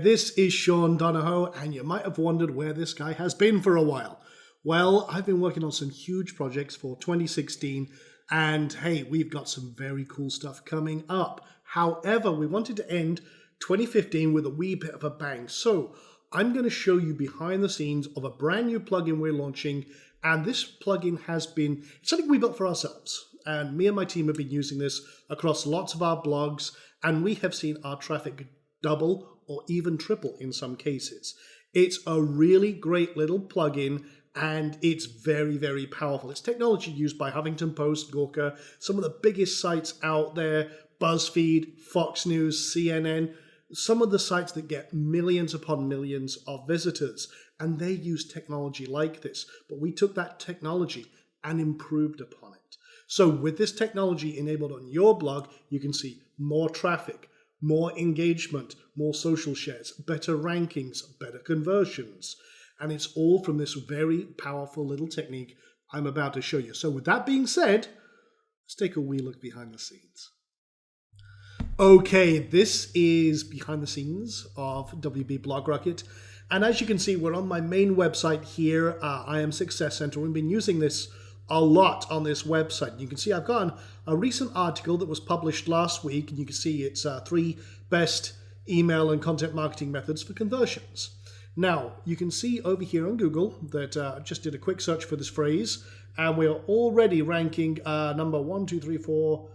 This is Sean Donahoe, and you might have wondered where this guy has been for a while. Well, I've been working on some huge projects for 2016, and hey, we've got some very cool stuff coming up. However, we wanted to end 2015 with a wee bit of a bang. So I'm going to show you behind the scenes of a brand new plugin we're launching, and this plugin has been something we built for ourselves. And me and my team have been using this across lots of our blogs, and we have seen our traffic double or even triple in some cases. It's a really great little plugin, and it's very, very powerful. It's technology used by Huffington Post, Gawker, some of the biggest sites out there, BuzzFeed, Fox News, CNN, some of the sites that get millions upon millions of visitors, and they use technology like this. But we took that technology and improved upon it. So with this technology enabled on your blog, you can see more traffic, more engagement, more social shares, better rankings, better conversions. And it's all from this very powerful little technique I'm about to show you. So with that being said, let's take a wee look behind the scenes. Okay, this is behind the scenes of WP Blog Rocket. And as you can see, we're on my main website here, I Am Success Center. We've been using this a lot on this website. You can see I've got a recent article that was published last week, and you can see it's 3 best email and content marketing methods for conversions. Now, you can see over here on Google that I just did a quick search for this phrase, and we're already ranking number 1, 2, 3, 4,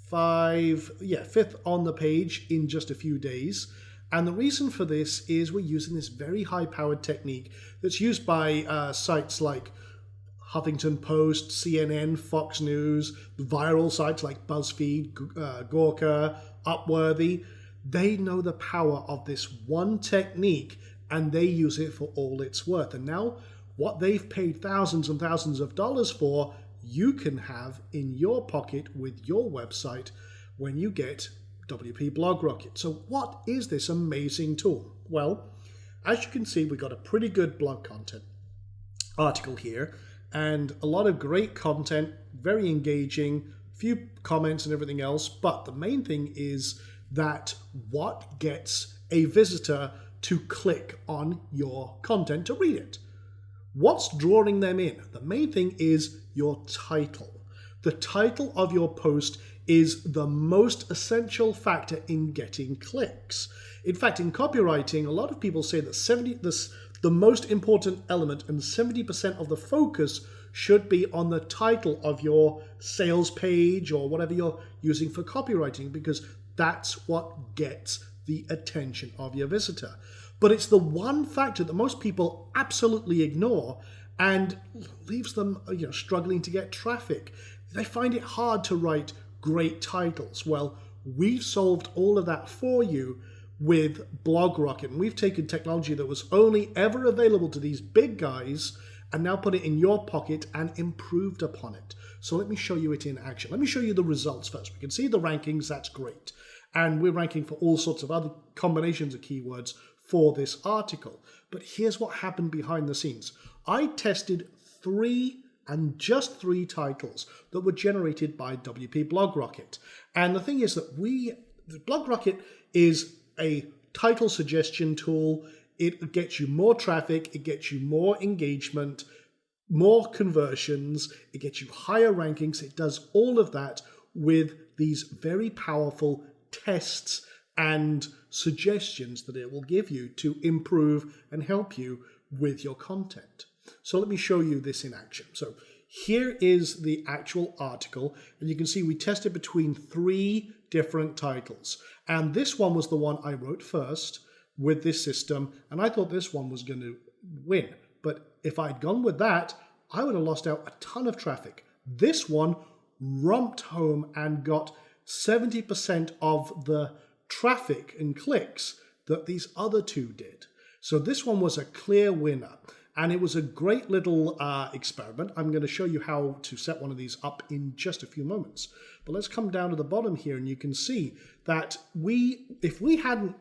5, fifth on the page in just a few days. And the reason for this is we're using this very high-powered technique that's used by sites like Huffington Post, CNN, Fox News, viral sites like BuzzFeed, Gawker, Upworthy. They know the power of this one technique, and they use it for all it's worth. And now what they've paid thousands and thousands of dollars for, you can have in your pocket with your website when you get WP Blog Rocket. So what is this amazing tool? Well, as you can see, we've got a pretty good blog content article here, and a lot of great content, very engaging, few comments and everything else. But the main thing is that what gets a visitor to click on your content to read it? What's drawing them in? The main thing is your title. The title of your post is the most essential factor in getting clicks. In fact, in copywriting, a lot of people say that the most important element and 70% of the focus should be on the title of your sales page or whatever you're using for copywriting, because that's what gets the attention of your visitor. But it's the one factor that most people absolutely ignore and leaves them, struggling to get traffic. They find it hard to write great titles. Well, we've solved all of that for you with Blog Rocket. And we've taken technology that was only ever available to these big guys and now put it in your pocket and improved upon it. So let me show you it in action. Let me show you the results first. We can see the rankings, that's great. And we're ranking for all sorts of other combinations of keywords for this article. But here's what happened behind the scenes. I tested 3 just 3 titles that were generated by WP Blog Rocket. And the thing is that Blog Rocket is a title suggestion tool. It gets you more traffic, it gets you more engagement, more conversions, it gets you higher rankings. It does all of that with these very powerful tests and suggestions that it will give you to improve and help you with your content. So let me show you this in action. So here is the actual article, and you can see we tested between 3 different titles. And this one was the one I wrote first with this system, and I thought this one was going to win. But if I'd gone with that, I would have lost out a ton of traffic. This one romped home and got 70% of the traffic and clicks that these other 2 did. So this one was a clear winner, and it was a great little experiment. I'm going to show you how to set one of these up in just a few moments. But let's come down to the bottom here, and you can see that if we hadn't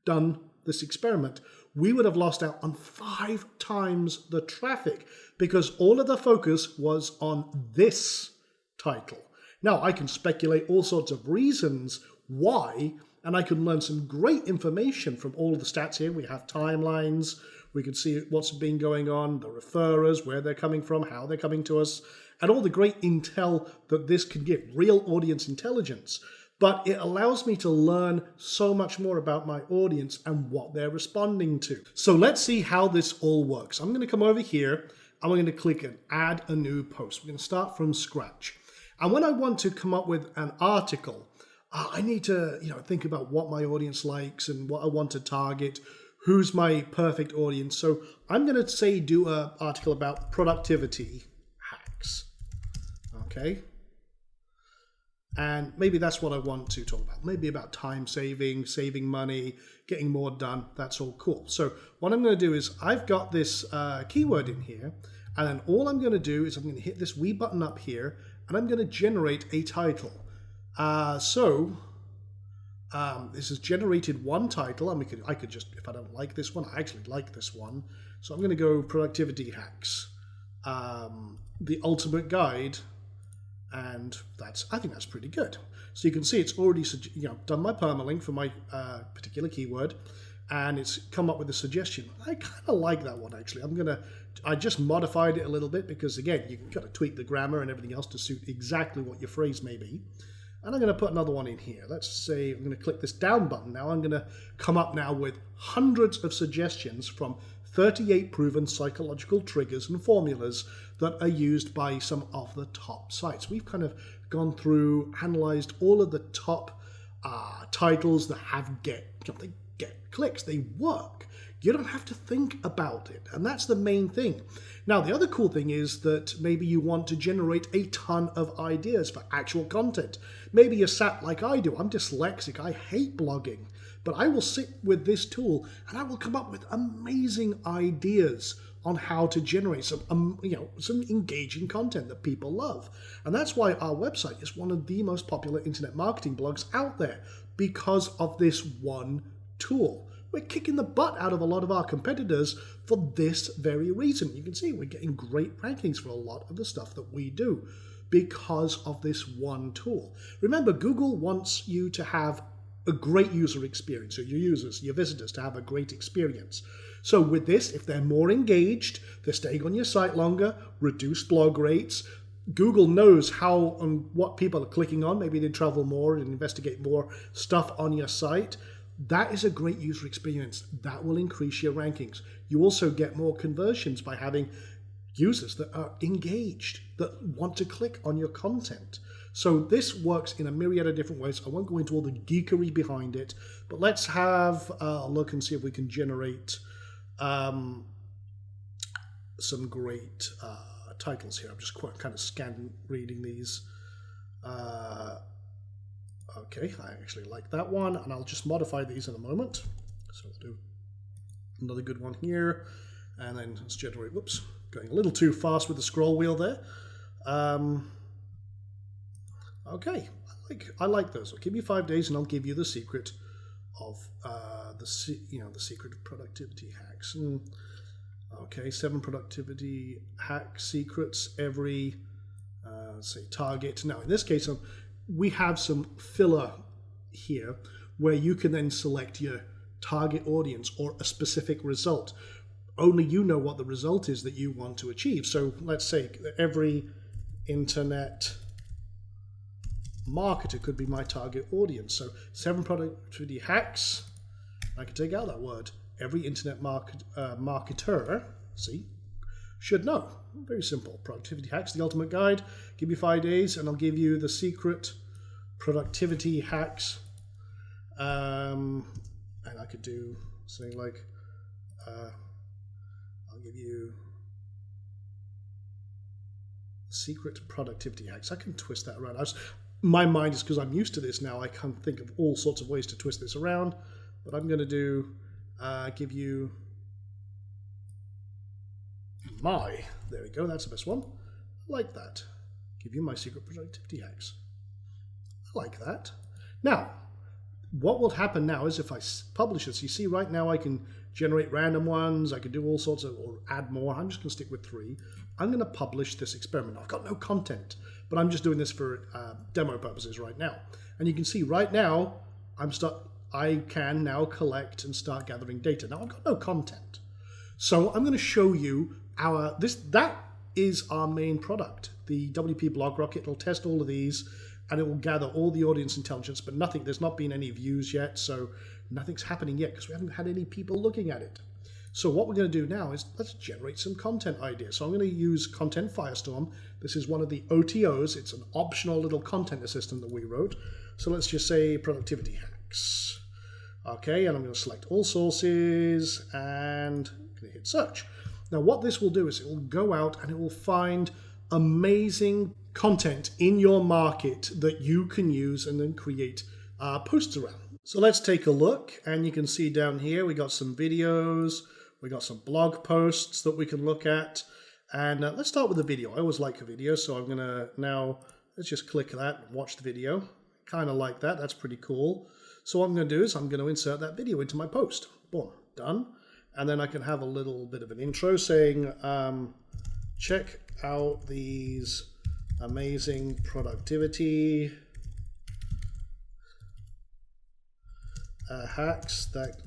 done this experiment, we would have lost out on 5 times the traffic, because all of the focus was on this title. Now, I can speculate all sorts of reasons why, and I can learn some great information from all of the stats here. We have timelines, we can see what's been going on, the referrers, where they're coming from, how they're coming to us, and all the great intel that this can give, real audience intelligence. But it allows me to learn so much more about my audience and what they're responding to. So let's see how this all works. I'm going to come over here. I'm going to click and add a new post. We're going to start from scratch. And when I want to come up with an article, I need to think about what my audience likes and what I want to target, who's my perfect audience. So I'm going to say do an article about productivity hacks. Okay. And maybe that's what I want to talk about. Maybe about time saving, saving money, getting more done. That's all cool. So what I'm going to do is I've got this keyword in here. And then all I'm going to do is I'm going to hit this wee button up here. And I'm going to generate a title. This has generated one title. And I could just, if I don't like this one, I actually like this one. So I'm going to go productivity hacks. The ultimate guide. And I think that's pretty good. So you can see it's already done my permalink for my particular keyword, and it's come up with a suggestion. I kind of like that one actually. I just modified it a little bit because again, you can kind of tweak the grammar and everything else to suit exactly what your phrase may be. And I'm going to put another one in here. Let's say I'm going to click this down button now. I'm going to come up now with hundreds of suggestions from 38 proven psychological triggers and formulas that are used by some of the top sites. We've kind of gone through, analyzed all of the top titles that they get clicks. They work. You don't have to think about it. And that's the main thing. Now, the other cool thing is that maybe you want to generate a ton of ideas for actual content. Maybe you're sat like I do. I'm dyslexic. I hate blogging. But I will sit with this tool and I will come up with amazing ideas on how to generate some engaging content that people love. And that's why our website is one of the most popular internet marketing blogs out there, because of this one tool. We're kicking the butt out of a lot of our competitors for this very reason. You can see we're getting great rankings for a lot of the stuff that we do because of this one tool. Remember, Google wants you to have a great user experience, so your users, your visitors, to have a great experience. So with this, if they're more engaged, they're staying on your site longer, reduced blog rates, Google knows how and what people are clicking on. Maybe they travel more and investigate more stuff on your site. That is a great user experience. That will increase your rankings. You also get more conversions by having users that are engaged, that want to click on your content. So this works in a myriad of different ways. I won't go into all the geekery behind it, but let's have a look and see if we can generate some great titles here. I'm just kind of reading these. Okay, I actually like that one, and I'll just modify these in a moment. So we'll do another good one here, and then let's generate, whoops, going a little too fast with the scroll wheel there. Okay, I like those. I'll give you 5 days, and I'll give you the secret of the secret of productivity hacks. Okay, 7 productivity hack secrets every say target. Now in this case, we have some filler here where you can then select your target audience or a specific result. Only you know what the result is that you want to achieve. So let's say every internet marketer could be my target audience. So 7 productivity hacks. I can take out that word. Every internet marketer, should know. Very simple. Productivity hacks, the ultimate guide. Give me 5 days and I'll give you the secret productivity hacks. And I could do something like, I'll give you secret productivity hacks. I can twist that around. My mind is, because I'm used to this now, I can think of all sorts of ways to twist this around. But I'm going to do, give you there we go, that's the best one. I like that. Give you my secret productivity hacks. I like that. Now, what will happen now is if I publish this, you see right now I can generate random ones, I can do all sorts of, or add more. I'm just going to stick with 3. I'm going to publish this experiment. I've got no content, but I'm just doing this for demo purposes right now. And you can see right now, I can now collect and start gathering data. Now I've got no content. So I'm going to show you that is our main product. The WP Blog Rocket will test all of these and it will gather all the audience intelligence, but there's not been any views yet, so nothing's happening yet because we haven't had any people looking at it. So what we're going to do now is let's generate some content ideas. So I'm going to use Content Firestorm. This is one of the OTOs. It's an optional little content assistant that we wrote. So let's just say productivity hacks. Okay, and I'm going to select all sources and I'm going to hit search. Now what this will do is it will go out and it will find amazing content in your market that you can use and then create posts around. So let's take a look, and you can see down here we got some videos, we got some blog posts that we can look at, and let's start with the video. I always like a video, so I'm going to now, let's just click that and watch the video. Kind of like that, that's pretty cool. So what I'm going to do is I'm going to insert that video into my post. Boom, done. And then I can have a little bit of an intro saying, check out these amazing productivity hacks that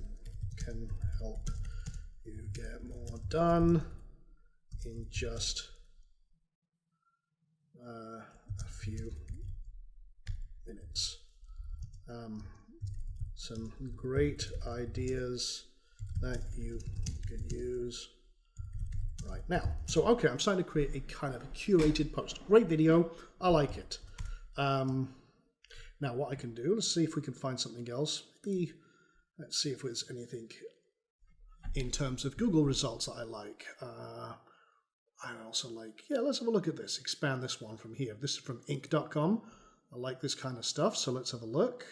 can help you get more done in just a few minutes. Some great ideas that you could use right now. So, okay, I'm starting to create a kind of a curated post. Great video. I like it. Now, what I can do, let's see if we can find something else. Maybe, let's see if there's anything in terms of Google results that I like. I also like, yeah, let's have a look at this. Expand this one from here. This is from Inc.com. I like this kind of stuff, so let's have a look.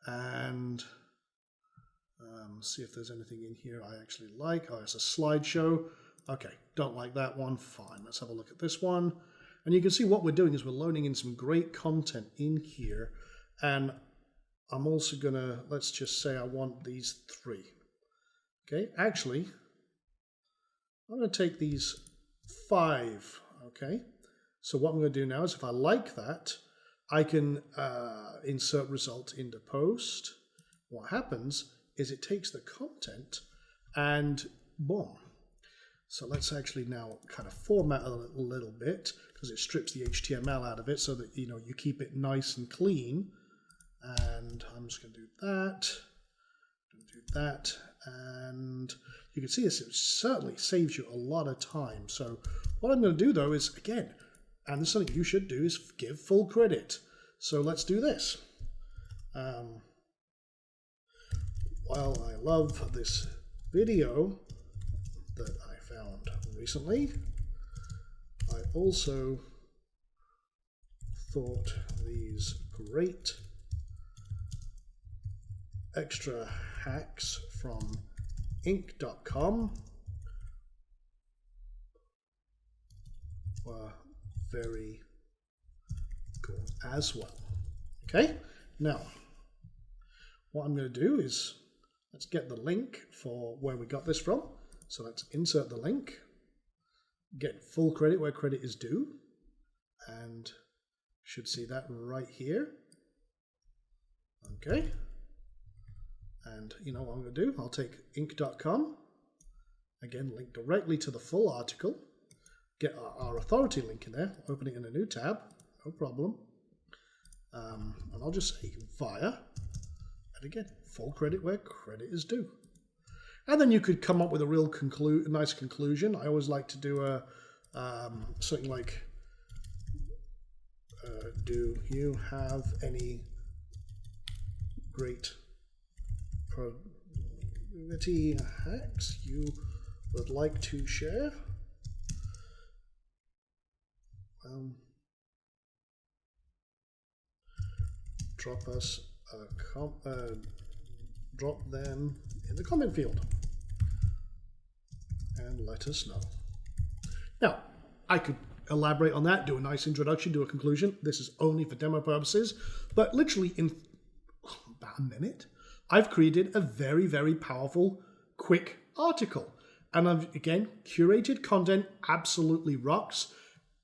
And see if there's anything in here I actually like. Oh, it's a slideshow. Okay, don't like that one. Fine, let's have a look at this one. And you can see what we're doing is we're loading in some great content in here. And I'm also going to, let's just say I want these 3. Okay, actually, I'm going to take these 5. Okay, so what I'm going to do now is if I like that, I can insert result into post. What happens is it takes the content and boom. So let's actually now kind of format a little bit because it strips the HTML out of it so that you keep it nice and clean. And I'm just going to do that, and you can see this. It certainly saves you a lot of time. So what I'm going to do though is again, and this is something you should do, is give full credit. So let's do this. While I love this video that I found recently, I also thought these great extra hacks from Inc.com were very good as well. Okay, now what I'm going to do is let's get the link for where we got this from. So let's insert the link, get full credit where credit is due, and should see that right here. Okay. And you know what I'm going to do? I'll take Inc.com, again, link directly to the full article, get our authority link in there, open it in a new tab, no problem. And I'll just say via, and again, full credit where credit is due. And then you could come up with a real nice conclusion. I always like to do something like, do you have any great productivity hacks you would like to share? Drop us drop them in the comment field and let us know. Now, I could elaborate on that, do a nice introduction, do a conclusion. This is only for demo purposes, but literally in about a minute, I've created a very, very powerful, quick article. And I've, again, curated content, absolutely rocks.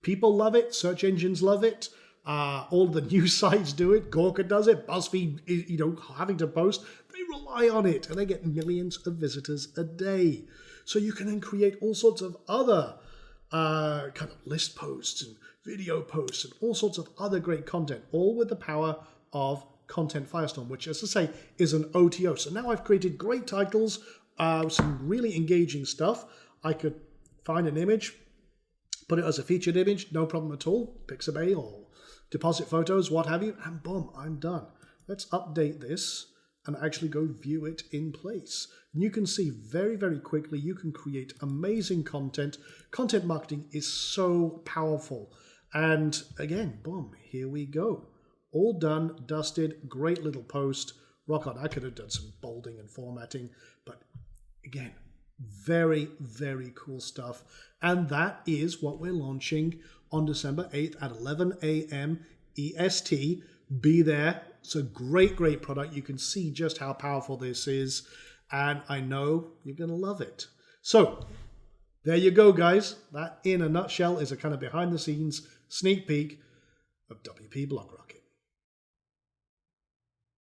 People love it, search engines love it. All the news sites do it. Gawker does it. BuzzFeed, you know, having to post, they rely on it, and they get millions of visitors a day. So you can then create all sorts of other kind of list posts and video posts and all sorts of other great content, all with the power of Content Firestorm, which, as I say, is an OTO. So now I've created great titles, some really engaging stuff. I could find an image, put it as a featured image, no problem at all, Pixabay or deposit photos, what have you, and boom, I'm done. Let's update this and actually go view it in place. And you can see very, very quickly you can create amazing content. Content marketing is so powerful. And again, boom, here we go. All done, dusted, great little post. Rock on. I could have done some bolding and formatting, but again, very, very cool stuff. And that is what we're launching on December 8th at 11 a.m. EST. Be there. It's a great, great product. You can see just how powerful this is, and I know you're going to love it. So there you go, guys. That, in a nutshell, is a kind of behind-the-scenes sneak peek of WP Blog Rocket.